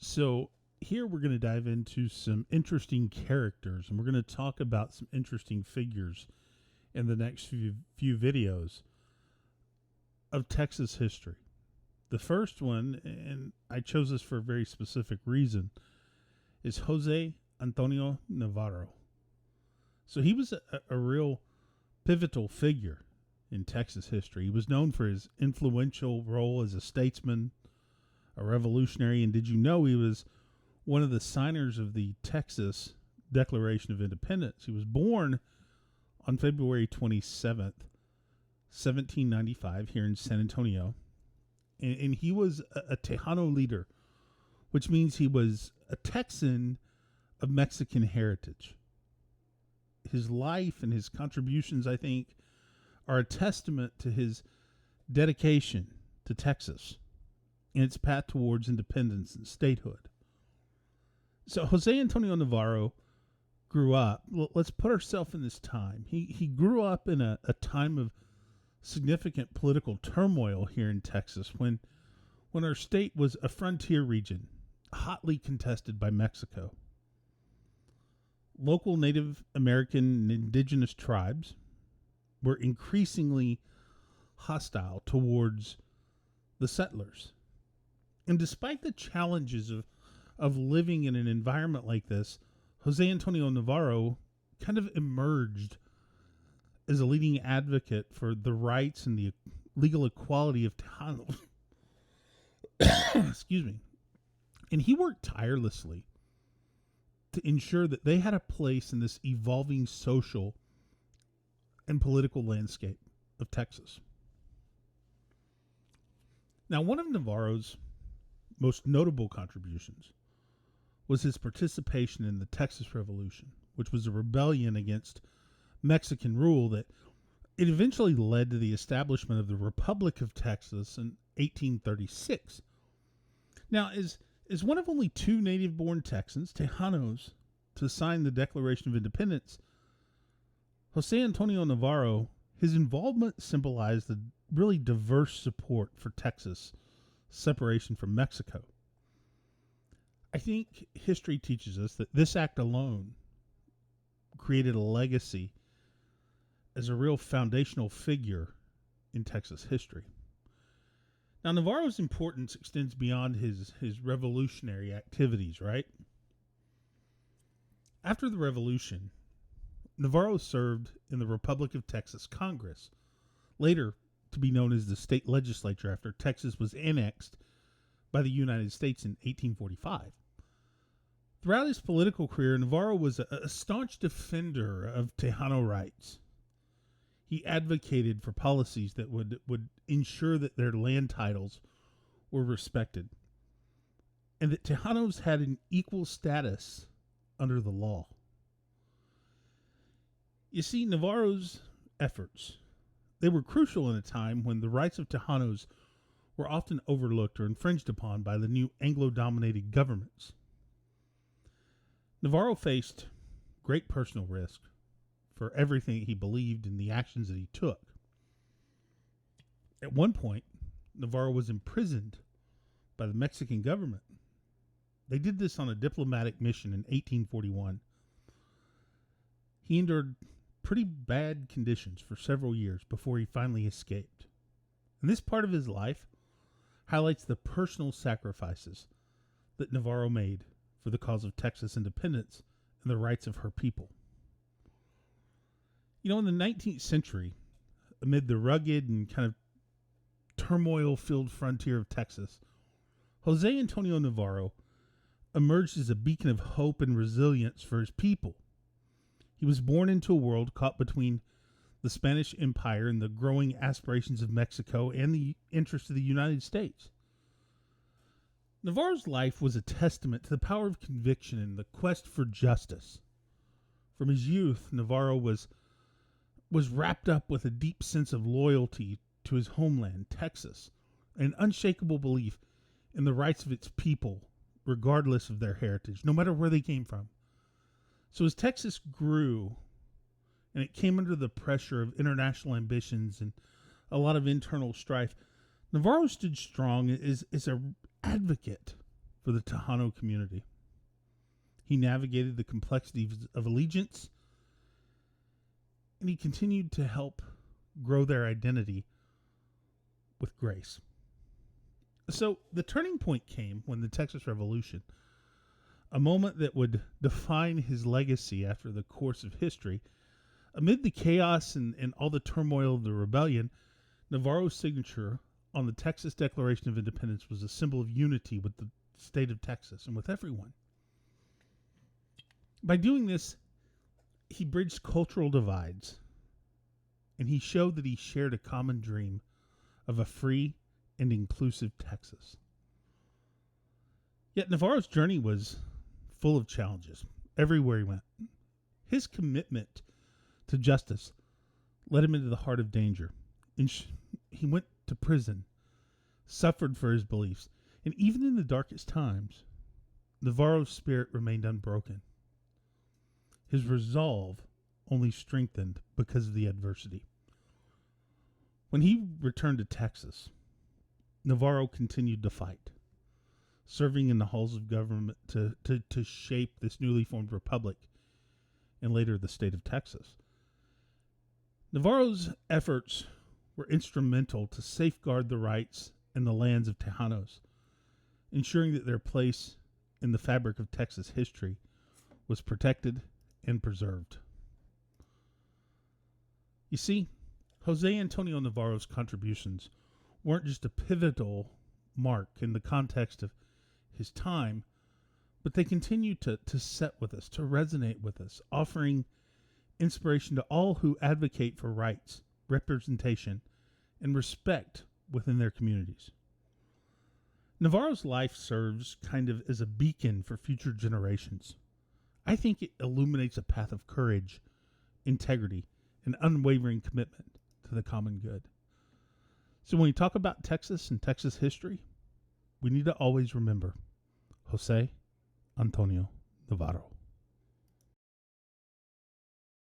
So, here we're going to dive into some interesting characters and we're going to talk about some interesting figures in the next few videos of Texas history. The first one, and I chose this for a very specific reason, is José Antonio Navarro. So he was a real pivotal figure in Texas history. He was known for his influential role as a statesman, a revolutionary, and did you know he was one of the signers of the Texas Declaration of Independence? He was born on February 27th, 1795, here in San Antonio. And he was a Tejano leader, which means he was a Texan of Mexican heritage. His life and his contributions, I think, are a testament to his dedication to Texas and its path towards independence and statehood. So José Antonio Navarro grew up. Let's put ourselves in this time. He grew up in a time of significant political turmoil here in Texas when our state was a frontier region hotly contested by Mexico. Local Native American and indigenous tribes were increasingly hostile towards the settlers. And despite the challenges of living in an environment like this, José Antonio Navarro kind of emerged as a leading advocate for the rights and the legal equality of Tejanos. Excuse me. And he worked tirelessly to ensure that they had a place in this evolving social and political landscape of Texas. Now, one of Navarro's most notable contributions was his participation in the Texas Revolution, which was a rebellion against Mexican rule that it eventually led to the establishment of the Republic of Texas in 1836. Now, as one of only two native-born Texans, Tejanos, to sign the Declaration of Independence, José Antonio Navarro, his involvement symbolized the really diverse support for Texas' separation from Mexico. I think history teaches us that this act alone created a legacy as a real foundational figure in Texas history. Now, Navarro's importance extends beyond his revolutionary activities, right? After the Revolution, Navarro served in the Republic of Texas Congress, later to be known as the state legislature after Texas was annexed by the United States in 1845. Throughout his political career, Navarro was a staunch defender of Tejano rights. He advocated for policies that would ensure that their land titles were respected and that Tejanos had an equal status under the law. You see, Navarro's efforts, they were crucial in a time when the rights of Tejanos were often overlooked or infringed upon by the new Anglo-dominated governments. Navarro faced great personal risk for everything he believed in the actions that he took. At one point, Navarro was imprisoned by the Mexican government. They did this on a diplomatic mission in 1841. He endured pretty bad conditions for several years before he finally escaped. And this part of his life highlights the personal sacrifices that Navarro made for the cause of Texas independence and the rights of her people. You know, in the 19th century, amid the rugged and kind of turmoil-filled frontier of Texas, José Antonio Navarro emerged as a beacon of hope and resilience for his people. He was born into a world caught between the Spanish Empire and the growing aspirations of Mexico and the interests of the United States. Navarro's life was a testament to the power of conviction and the quest for justice. From his youth, Navarro was wrapped up with a deep sense of loyalty to his homeland, Texas, and an unshakable belief in the rights of its people, regardless of their heritage, no matter where they came from. So as Texas grew, and it came under the pressure of international ambitions and a lot of internal strife, Navarro stood strong as an advocate for the Tejano community. He navigated the complexities of allegiance, and he continued to help grow their identity with grace. So the turning point came when the Texas Revolution, a moment that would define his legacy after the course of history. Amid the chaos and all the turmoil of the rebellion, Navarro's signature on the Texas Declaration of Independence was a symbol of unity with the state of Texas and with everyone. By doing this, he bridged cultural divides, and he showed that he shared a common dream of a free and inclusive Texas. Yet Navarro's journey was full of challenges everywhere he went. His commitment to justice led him into the heart of danger. He went to prison, suffered for his beliefs, and even in the darkest times, Navarro's spirit remained unbroken. His resolve only strengthened because of the adversity. When he returned to Texas, Navarro continued to fight, serving in the halls of government to shape this newly formed republic and later the state of Texas. Navarro's efforts were instrumental to safeguard the rights and the lands of Tejanos, ensuring that their place in the fabric of Texas history was protected and preserved. You see, José Antonio Navarro's contributions weren't just a pivotal mark in the context of his time, but they continue to set with us, to resonate with us, offering inspiration to all who advocate for rights, representation, and respect within their communities. Navarro's life serves kind of as a beacon for future generations. I think it illuminates a path of courage, integrity, and unwavering commitment to the common good. So when we talk about Texas and Texas history, we need to always remember José Antonio Navarro.